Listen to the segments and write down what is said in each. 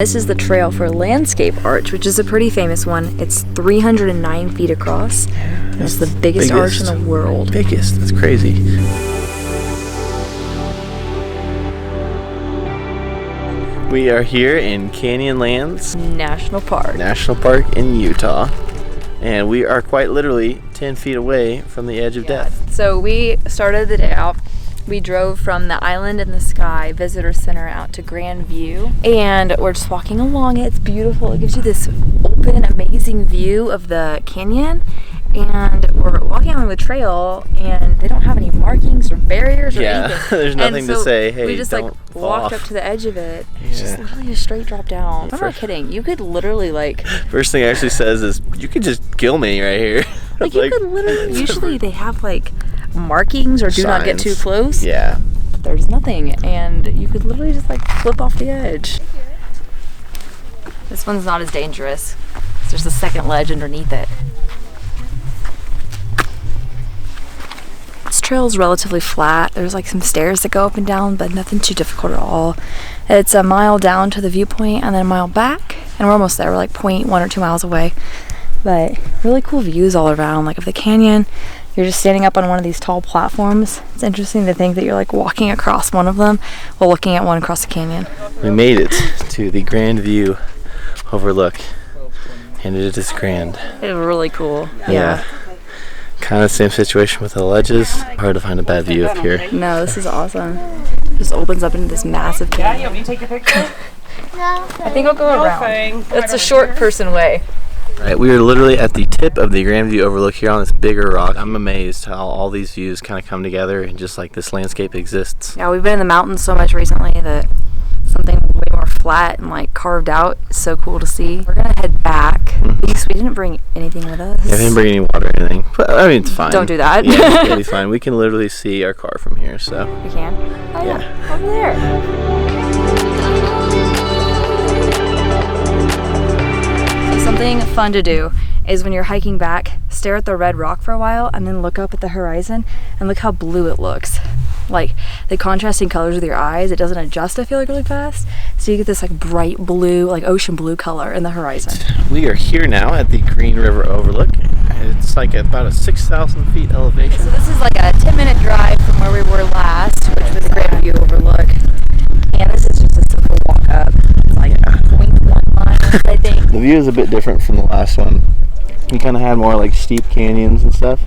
This is the trail for Landscape Arch, which is a pretty famous one. It's 309 feet across. It's the biggest arch in the world. Biggest, that's crazy. We are here in Canyonlands National Park. National Park in Utah. And we are quite literally 10 feet away from the edge of death. So we started the day out. We drove from the Island in the Sky Visitor Center out to Grand View, and we're just walking along it. It's beautiful. It gives you this open, amazing view of the canyon. And we're walking along the trail, and they don't have any markings or barriers or anything. There's nothing to say, hey, we just don't walked up to the edge of it. It's just literally a straight drop down. I'm not kidding. You could literally First thing it actually says is, you could just kill me right here. You could literally. Usually they have markings or do not get too close. Yeah. But there's nothing, and you could literally just flip off the edge. This one's not as dangerous. There's a second ledge underneath it. This trail is relatively flat. There's some stairs that go up and down, but nothing too difficult at all. It's a mile down to the viewpoint and then a mile back, and we're almost there. We're 0.1 or 2 miles away. But really cool views all around, of the canyon. You're just standing up on one of these tall platforms. It's interesting to think that you're walking across one of them while looking at one across the canyon. We made it to the Grand View Overlook, and it is grand. It's really cool. Yeah. Kind of the same situation with the ledges. Hard to find a bad view up here. No, this is awesome. It just opens up into this massive canyon. Yeah, you want me to take a picture? No. I think I'll go around. It's a short person way. Right, we are literally at the tip of the Grand View Overlook here on this bigger rock. I'm amazed how all these views kind of come together and just this landscape exists. Yeah, we've been in the mountains so much recently that something way more flat and carved out is so cool to see. We're gonna head back because we didn't bring anything with us. Yeah, we didn't bring any water or anything. But I mean, it's fine. Don't do that. Yeah, it'll be fine. We can literally see our car from here, so. We can? Oh yeah, over there. Something fun to do is when you're hiking back, stare at the red rock for a while and then look up at the horizon and look how blue it looks. The contrasting colors with your eyes, it doesn't adjust, I feel really fast. So you get this bright blue, ocean blue color in the horizon. We are here now at the Green River Overlook. It's about a 6,000 feet elevation. So this is a 10-minute drive from where we were last, which was Grand View Overlook. And this is just a simple walk up. It's 0.1 miles, I think. The view is a bit different from the last one. We kind of had more steep canyons and stuff.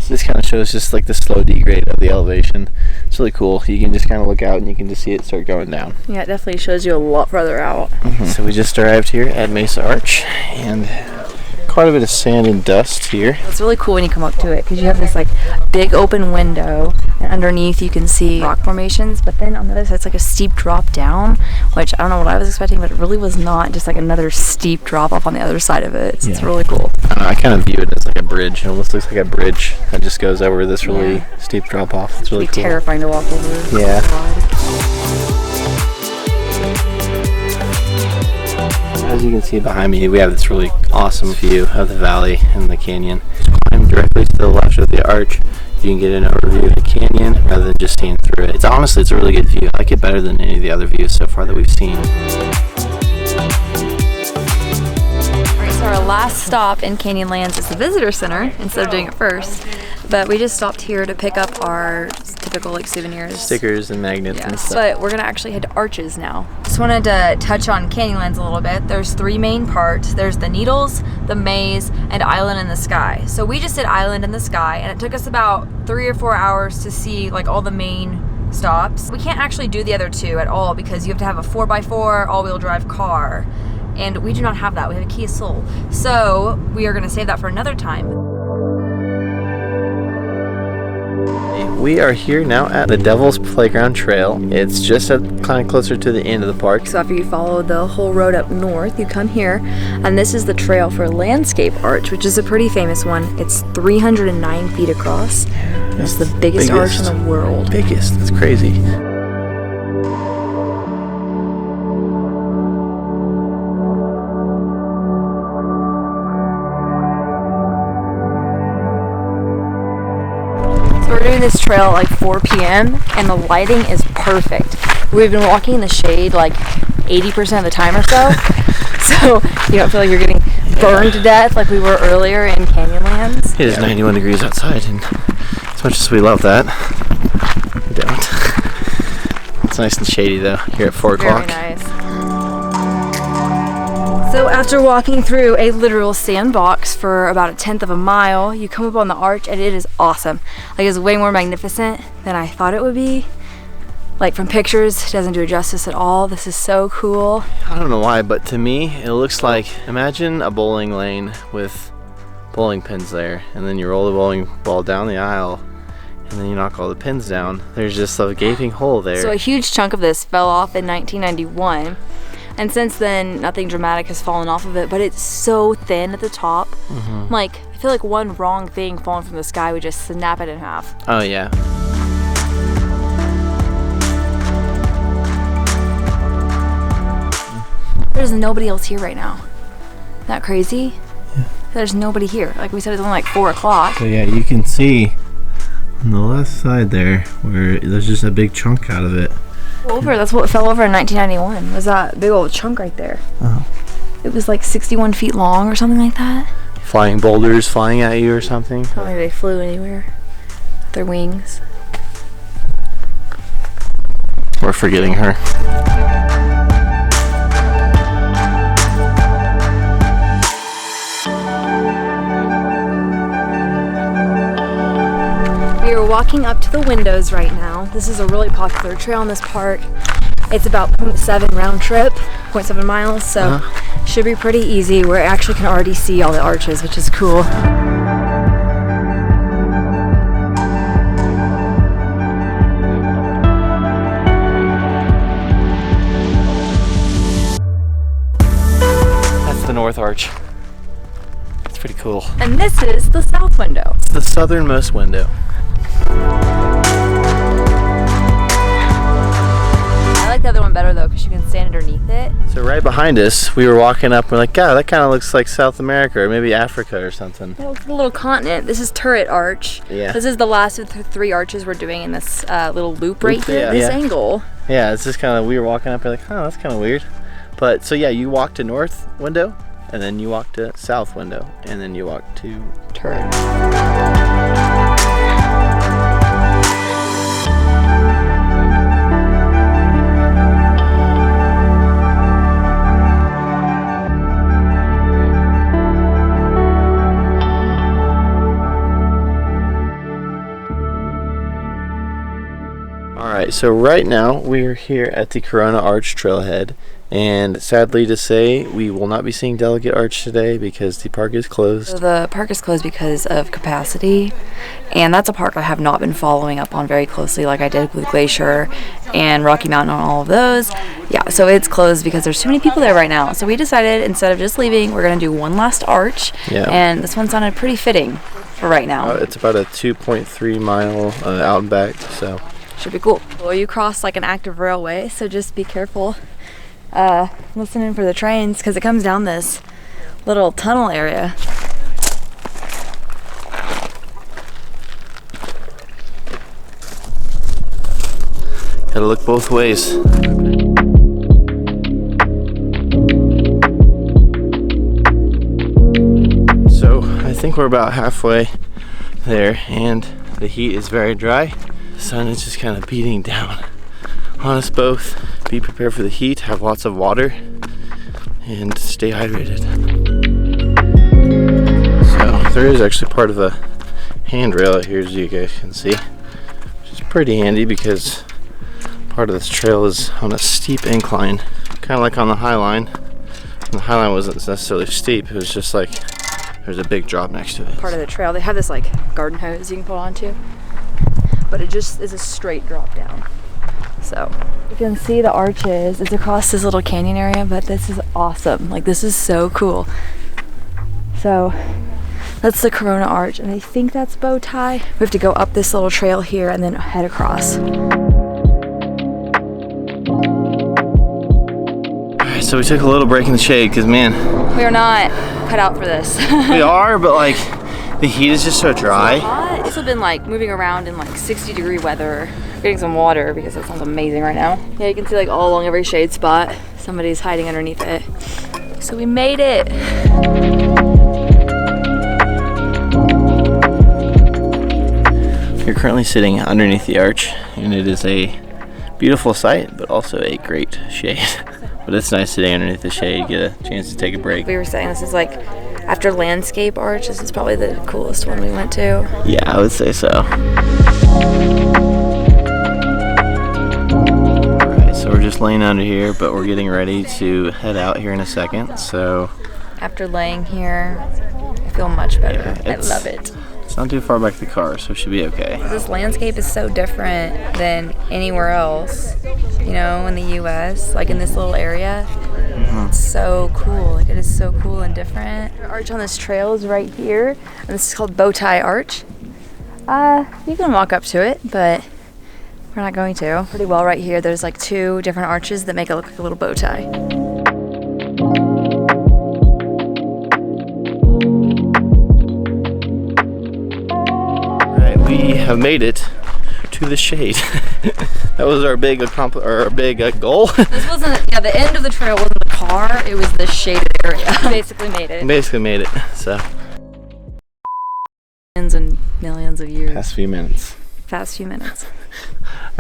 This kind of shows just the slow degrade of the elevation. It's really cool. You can just kind of look out and you can just see it start going down. Yeah, it definitely shows you a lot further out. So we just arrived here at Mesa Arch, and quite a bit of sand and dust here. It's really cool when you come up to it because you have this big open window, and underneath you can see rock formations, but then on the other side it's a steep drop down, which I don't know what I was expecting, but it really was not. Just another steep drop off on the other side of it. So it's really cool. I kind of view it as a bridge. It almost looks like a bridge that just goes over this really steep drop off. It's really cool. Terrifying to walk over. Yeah. As you can see behind me, we have this really awesome view of the valley and the canyon. Just climb directly to the left of the arch. You can get an overview of the canyon rather than just seeing through it. It's a really good view. I like it better than any of the other views so far that we've seen. So our last stop in Canyonlands is the Visitor Center instead of doing it first. But we just stopped here to pick up our typical souvenirs. Stickers and magnets and stuff. But we're gonna actually head to Arches now. Just wanted to touch on Canyonlands a little bit. There's three main parts. There's the Needles, the Maze, and Island in the Sky. So we just did Island in the Sky, and it took us about 3 or 4 hours to see all the main stops. We can't actually do the other two at all because you have to have a 4x4 all-wheel drive car. And we do not have that. We have a Kia Soul. So we are gonna save that for another time. We are here now at the Devil's Playground Trail. It's just kind of closer to the end of the park. So after you follow the whole road up north, you come here, and this is the trail for Landscape Arch, which is a pretty famous one. It's 309 feet across. It's the biggest arch in the world. Biggest, that's crazy. We're doing this trail at 4 p.m. and the lighting is perfect. We've been walking in the shade 80% of the time or so. So you don't feel like you're getting burned to death like we were earlier in Canyonlands. It is 91 degrees outside, and as much as we love that, we don't. It's nice and shady though here at 4 o'clock. Very nice. So after walking through a literal sandbox for about 1/10 of a mile, you come up on the arch and it is awesome. Like, it's way more magnificent than I thought it would be. Like, from pictures, it doesn't do it justice at all. This is so cool. I don't know why, but to me, it looks like, imagine a bowling lane with bowling pins there, and then you roll the bowling ball down the aisle, and then you knock all the pins down. There's just a gaping hole there. So a huge chunk of this fell off in 1991. And since then, nothing dramatic has fallen off of it, but it's so thin at the top. Like, I feel like one wrong thing falling from the sky would just snap it in half. Oh yeah. There's nobody else here right now. Isn't that crazy? Yeah. There's nobody here. Like we said, it's only like 4 o'clock. So yeah, you can see on the left side there where there's just a big chunk out of it. That's what fell over in 1991. Was that big old chunk right there? Oh. It was like 61 feet long or something like that. Flying boulders flying at you or something. I don't think they flew anywhere. Their wings. We're forgetting her. We are walking up to the windows right now. This is a really popular trail in this park. It's about 0.7 round trip, 0.7 miles, so should be pretty easy. We actually can already see all the arches, which is cool. That's the North Arch. It's pretty cool. And this is the south window. It's the southernmost window. I like the other one better though, because you can stand underneath it. So right behind us, we were walking up, we're like, God, that kind of looks like South America or maybe Africa or something. That looks like a little continent. This is Turret Arch. Yeah. This is the last of the 3 arches we're doing in this little loop right here, this angle. Yeah, it's just kind of, we were walking up, we're like, oh, that's kind of weird. But so yeah, you walk to north window, and then you walk to south window, and then you walk to Turret. Alright, so right now we're here at the Corona Arch trailhead, and sadly to say we will not be seeing Delegate Arch today because the park is closed. So the park is closed because of capacity, and that's a park I have not been following up on very closely like I did with Glacier and Rocky Mountain on all of those. Yeah, so it's closed because there's too many people there right now. So we decided instead of just leaving, we're going to do one last arch, and this one sounded pretty fitting for right now. It's about a 2.3 mile out and back, so should be cool. Well, you cross like an active railway, so just be careful listening for the trains because it comes down this little tunnel area. gotta look both ways. So I think we're about halfway there, and the heat is very dry. The sun is just kind of beating down on us both. Be prepared for the heat, have lots of water, and stay hydrated. So there is actually part of a handrail out here, as you guys can see, which is pretty handy because part of this trail is on a steep incline, kind of like on the Highline. The Highline wasn't necessarily steep, it was just like there's a big drop next to it. Part of the trail, they have this like garden hose you can pull onto, but it just is a straight drop down. So you can see the arches. It's across this little canyon area, but this is awesome. Like, this is so cool. So that's the Corona Arch, and I think that's Bow Tie. We have to go up this little trail here and then head across. Alright, so we took a little break in the shade because, man, we are not cut out for this. we are, but like the heat is just so dry. It's hot. It's been like moving around in like 60-degree weather Getting some water because that sounds amazing right now. Yeah, you can see like all along every shade spot, somebody's hiding underneath it. So we made it. You're currently sitting underneath the arch, and it is a beautiful sight, but also a great shade. But it's nice sitting underneath the shade, get a chance to take a break. We were saying this is like, after landscape arch, this is probably the coolest one we went to. Yeah, I would say so. Alright, so we're just laying under here, but we're getting ready to head out here in a second, so... After laying here, I feel much better. Yeah, I love it. It's not too far back to the car, so it should be okay. This landscape is so different than anywhere else, you know, in the US, like in this little area. It's so cool. Like, it is so cool and different. Our arch on this trail is right here, and this is called Bowtie Arch. You can walk up to it, but we're not going to. Pretty well right here. There's like 2 different arches that make it look like a little bow tie. We have made it to the shade. That was our big goal. This wasn't, yeah, the end of the trail wasn't the car, it was the shaded area. Basically made it. Basically made it, so. Millions and millions of years. Past few minutes.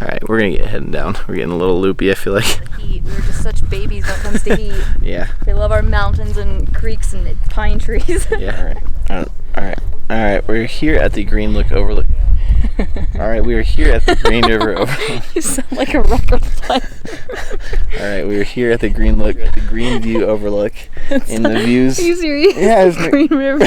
Alright, we're gonna get heading down. We're getting a little loopy, I feel like. Heat. We're just such babies when it comes to heat. Yeah. We love our mountains and creeks and pine trees. Yeah. Alright, we're here at the Overlook. Alright, we are here at the Green River Overlook. You sound like a record player. Alright, we are here at the Green View Overlook. In the views. Are you serious? Yeah, it's Green River.